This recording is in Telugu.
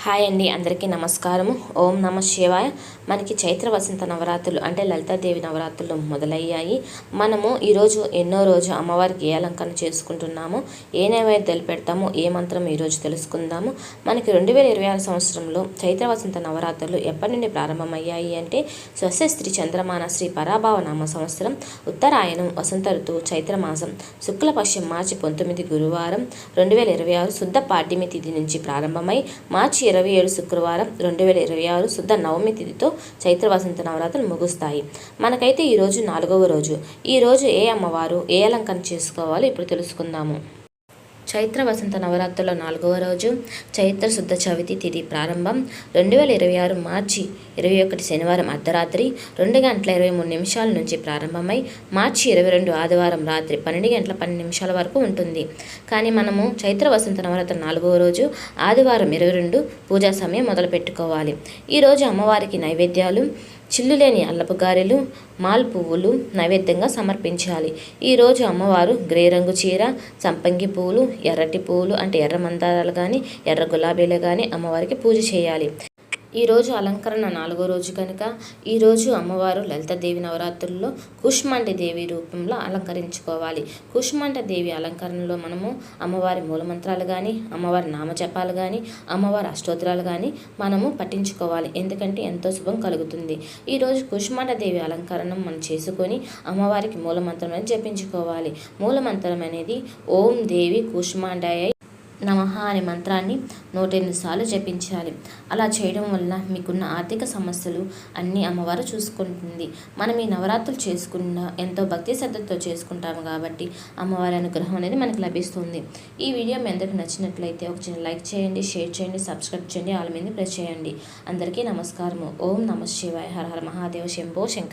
హాయ్ అండి, అందరికీ నమస్కారము. ఓం నమ శివాయ. మనకి చైత్ర వసంత నవరాత్రులు అంటే లలితాదేవి నవరాత్రులు మొదలయ్యాయి. మనము ఈరోజు ఎన్నో రోజు అమ్మవారికి ఏ అలంకరణ చేసుకుంటున్నాము, ఏ నైవేద్యాలు పెడతాము, ఏ మంత్రం ఈరోజు తెలుసుకుందాము. మనకి 2026 సంవత్సరంలో చైత్ర వసంత నవరాత్రులు ఎప్పటి నుండి ప్రారంభమయ్యాయి అంటే స్వస్తి చంద్రమాన శ్రీ పరాభావ నామ సంవత్సరం, ఉత్తరాయణం, వసంత ఋతువు, చైత్రమాసం, శుక్లపక్షం, మార్చి 19 గురువారం 2026 శుద్ధ పాడ్యమి తిథి నుంచి ప్రారంభమై మార్చి 27 శుక్రవారం 2026 శుద్ధ నవమి తిథితో చైత్ర వసంత నవరాత్రులు ముగుస్తాయి. మనకైతే ఈరోజు 4వ రోజు. ఈరోజు ఏ అమ్మవారు ఏ అలంకరణ చేసుకోవాలో ఇప్పుడు తెలుసుకుందాము. చైత్ర వసంత నవరాత్రుల 4వ రోజు చైత్ర శుద్ధ చవితి తిథి ప్రారంభం 2026 మార్చి 21 శనివారం అర్ధరాత్రి 2:23 నుంచి ప్రారంభమై మార్చి 22 ఆదివారం రాత్రి 12:12 వరకు ఉంటుంది. కానీ మనము చైత్ర వసంత నవరాత్రి 4వ రోజు ఆదివారం 22 పూజా సమయం మొదలు పెట్టుకోవాలి. ఈరోజు అమ్మవారికి నైవేద్యాలు చిల్లులేని అల్లపు గారెలు, మాల్ పువ్వులు నైవేద్యంగా సమర్పించాలి. ఈరోజు అమ్మవారు గ్రే రంగు చీర, సంపంగి పువ్వులు, ఎర్రటి పువ్వులు అంటే ఎర్ర మందారాలు కానీ ఎర్ర గులాబీలు కానీ అమ్మవారికి పూజ చేయాలి. ఈరోజు అలంకరణ 4వ రోజు కనుక ఈరోజు అమ్మవారు లలితాదేవి నవరాత్రుల్లో కూష్మాండ దేవి రూపంలో అలంకరించుకోవాలి. కూష్మాండ దేవి అలంకరణలో మనము అమ్మవారి మూలమంత్రాలు కానీ అమ్మవారి నామజపాలు కానీ అమ్మవారి అష్టోత్తరాలు కానీ మనము పఠించుకోవాలి. ఎందుకంటే ఎంతో శుభం కలుగుతుంది. ఈరోజు కూష్మాండ దేవి అలంకరణం మనం చేసుకొని అమ్మవారికి మూలమంత్రం అనేది జపించుకోవాలి. మూలమంత్రం అనేది ఓం దేవి కూష్మాండాయ నమః అనే మంత్రాన్ని 108 సార్లు జపించాలి. అలా చేయడం వల్ల మీకున్న ఆర్థిక సమస్యలు అన్నీ అమ్మవారు చూసుకుంటుంది. మనం ఈ నవరాత్రులు చేసుకున్న ఎంతో భక్తి శ్రద్ధతో చేసుకుంటాము కాబట్టి అమ్మవారి అనుగ్రహం అనేది మనకు లభిస్తుంది. ఈ వీడియో మీ అందరికి నచ్చినట్లయితే ఒక చిన్న లైక్ చేయండి, షేర్ చేయండి, సబ్స్క్రైబ్ చేయండి, ఆల్ మీద ప్రెస్ చేయండి. అందరికీ నమస్కారము. ఓం నమ శివాయ. హర హర మహాదేవ శంభో శంకర.